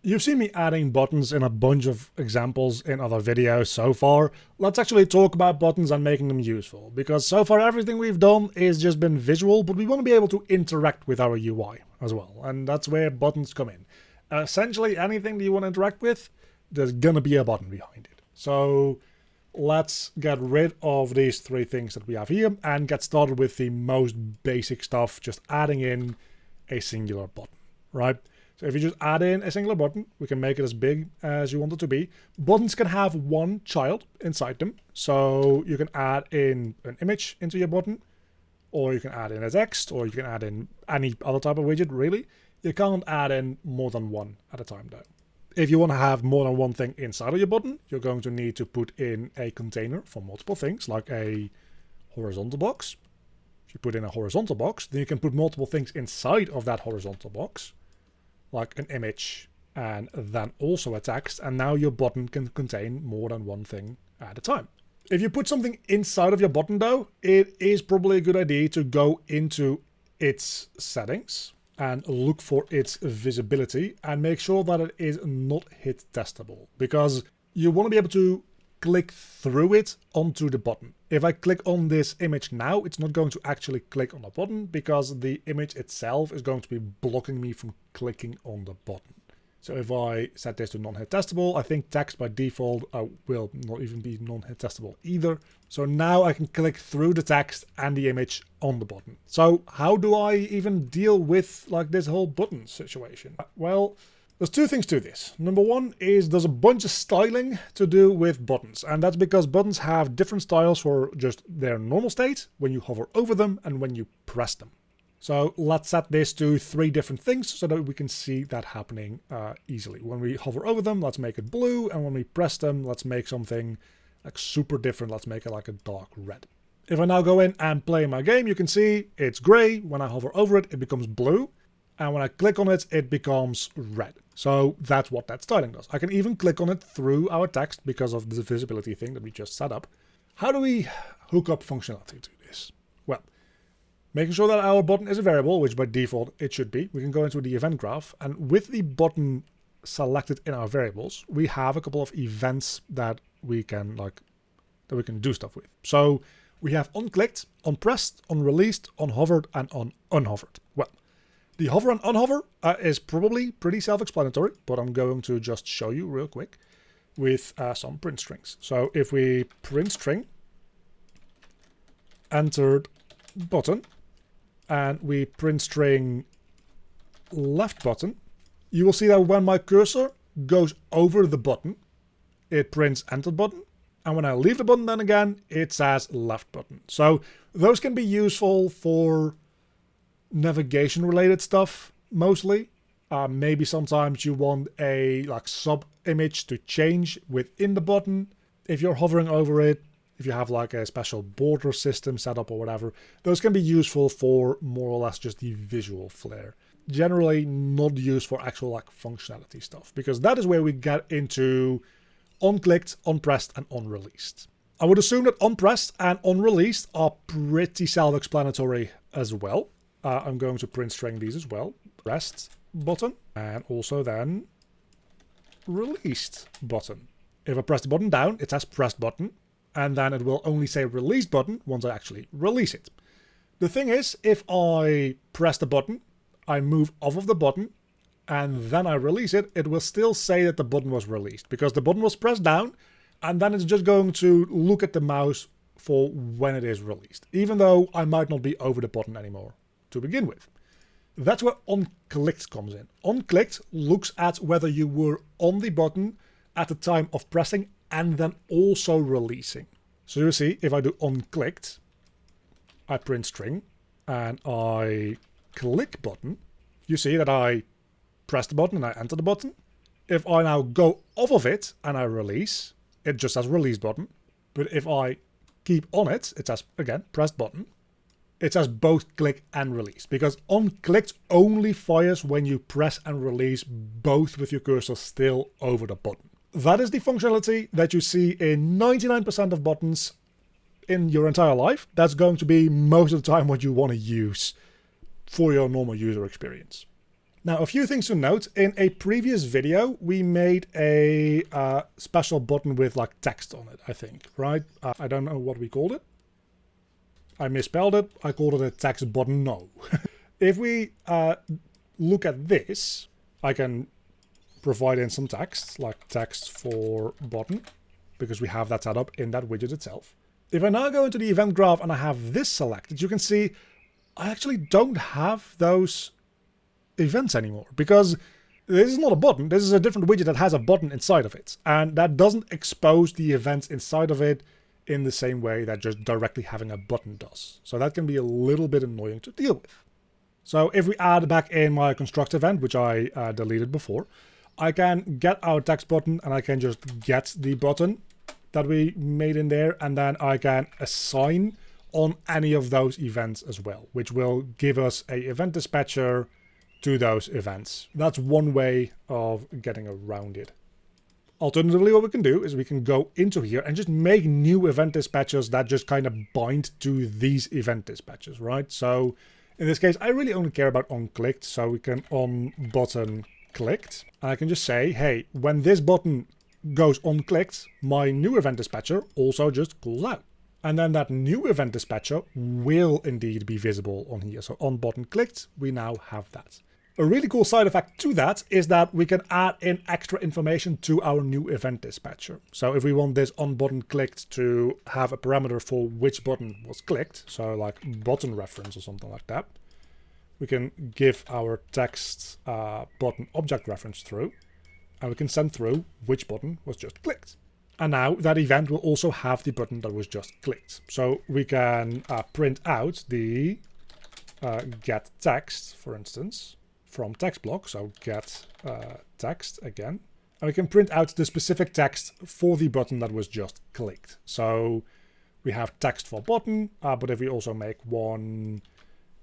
You've seen me adding buttons in a bunch of examples in other videos so far. Let's actually talk about buttons and making them useful, because so far everything we've done is just been visual, but we want to be able to interact with our UI as well, and that's where buttons come in. Essentially anything that you want to interact with, there's gonna be a button behind it. So let's get rid of these three things that we have here and get started with the most basic stuff, just adding in a singular button, right? So if you just add in a singular button, we can make it as big as you want it to be. Buttons can have one child inside them. So you can add in an image into your button, or you can add in a text, or you can add in any other type of widget, really. You can't add in more than one at a time though. If you want to have more than one thing inside of your button, you're going to need to put in a container for multiple things, like a horizontal box. If you put in a horizontal box, then you can put multiple things inside of that horizontal box, like an image and then also a text, and now your button can contain more than one thing at a time. If you put something inside of your button though, it is probably a good idea to go into its settings and look for its visibility and make sure that it is not hit testable, because you want to be able to click through it onto the button. If I click on this image now, it's not going to actually click on the button because the image itself is going to be blocking me from clicking on the button. So if I set this to non-hit testable, I think text by default will not even be non-hit testable either. So now I can click through the text and the image on the button. So how do I even deal with like this whole button situation? Well, there's two things to this. Number one is there's a bunch of styling to do with buttons, and that's because buttons have different styles for just their normal state, when you hover over them, and when you press them. So let's set this to 3 different things so that we can see that happening easily. When we hover over them, let's make it blue, and when we press them, let's make something like super different. Let's make it like a dark red. If I now go in and play my game, you can see it's gray. When I hover over it, it becomes blue. And when I click on it, it becomes red. So that's what that styling does. I can even click on it through our text because of the visibility thing that we just set up. How do we hook up functionality to this? Well, making sure that our button is a variable, which by default it should be. We can go into the event graph, and with the button selected in our variables, we have a couple of events that we can do stuff with. So we have onClicked, onPressed, onReleased, onHovered, and onUnhovered. Well, the hover and unhover is probably pretty self-explanatory, but I'm going to just show you real quick with some print strings. So if we print string entered button and we print string left button, you will see that when my cursor goes over the button, it prints entered button. And when I leave the button, then again, it says left button. So those can be useful for navigation related stuff mostly. Maybe sometimes you want a sub image to change within the button if you're hovering over it, if you have like a special border system set up or whatever. Those can be useful for more or less just the visual flair. Generally not used for actual functionality stuff, because that is where we get into onClicked, onPressed, and onReleased. I would assume that onPressed and onReleased are pretty self-explanatory as well. I'm going to print string these as well. Pressed button, and also then released button. If I press the button down, it says pressed button, and then it will only say released button once I actually release it. The thing is, if I press the button, I move off of the button, and then I release it, it will still say that the button was released, because the button was pressed down, and then it's just going to look at the mouse for when it is released, even though I might not be over the button anymore to begin with. That's where onClicked comes in. onClicked looks at whether you were on the button at the time of pressing and then also releasing. So you see, if I do onClicked, I print string and I click button, you see that I press the button and I enter the button. If I now go off of it and I release, it just says release button. But if I keep on it, it says, again, pressed button. It says both click and release, because onClicked only fires when you press and release both with your cursor still over the button. That is the functionality that you see in 99% of buttons in your entire life. That's going to be most of the time what you want to use for your normal user experience. Now, a few things to note. In a previous video, we made a special button with like text on it, I think, right? I don't know what we called it. I misspelled it. I called it a text button, no. If we look at this, I can provide in some text, like text for button, because we have that set up in that widget itself. If I now go into the event graph and I have this selected, you can see I actually don't have those events anymore, because this is not a button. This is a different widget that has a button inside of it, and that doesn't expose the events inside of it in the same way that just directly having a button does. So that can be a little bit annoying to deal with. So if we add back in my construct event, which I deleted before, I can get our text button and I can just get the button that we made in there, and then I can assign on any of those events as well, which will give us a event dispatcher to those events. That's one way of getting around it. Alternatively, what we can do is we can go into here and just make new event dispatchers that just kind of bind to these event dispatchers, right? So in this case, I really only care about onClicked, so we can on button clicked. And I can just say, hey, when this button goes onClicked, my new event dispatcher also just calls out. And then that new event dispatcher will indeed be visible on here. So on button clicked, we now have that. A really cool side effect to that is that we can add in extra information to our new event dispatcher. So if we want this on button clicked to have a parameter for which button was clicked, so like button reference or something like that, we can give our text button object reference through, and we can send through which button was just clicked. And now that event will also have the button that was just clicked. So we can print out the get text, for instance, from text block. So get text again. And we can print out the specific text for the button that was just clicked. So we have text for button, but if we also make one,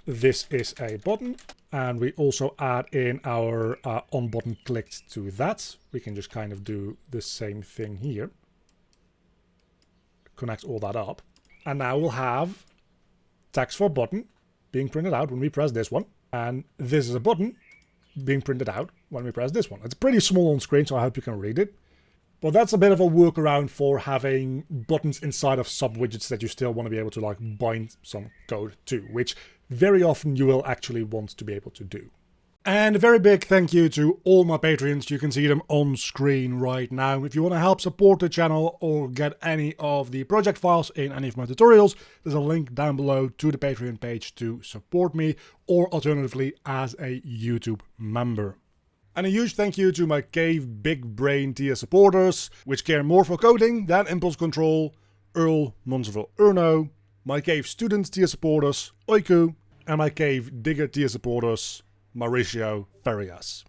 this is a button, and we also add in our on button clicked to that, we can just kind of do the same thing here. Connect all that up. And now we'll have text for button being printed out when we press this one. And this is a button being printed out when we press this one. It's pretty small on screen, so I hope you can read it. But that's a bit of a workaround for having buttons inside of sub-widgets that you still want to be able to like bind some code to, which very often you will actually want to be able to do. And a very big thank you to all my Patreons. You can see them on screen right now. If you want to help support the channel or get any of the project files in any of my tutorials, there's a link down below to the Patreon page to support me, or alternatively as a YouTube member. And a huge thank you to my Cave Big Brain tier supporters, which care more for coding than impulse control: Earl, Monserville, Erno, my Cave Student tier supporters, Oiku, and my Cave Digger tier supporters, Mauricio Farias.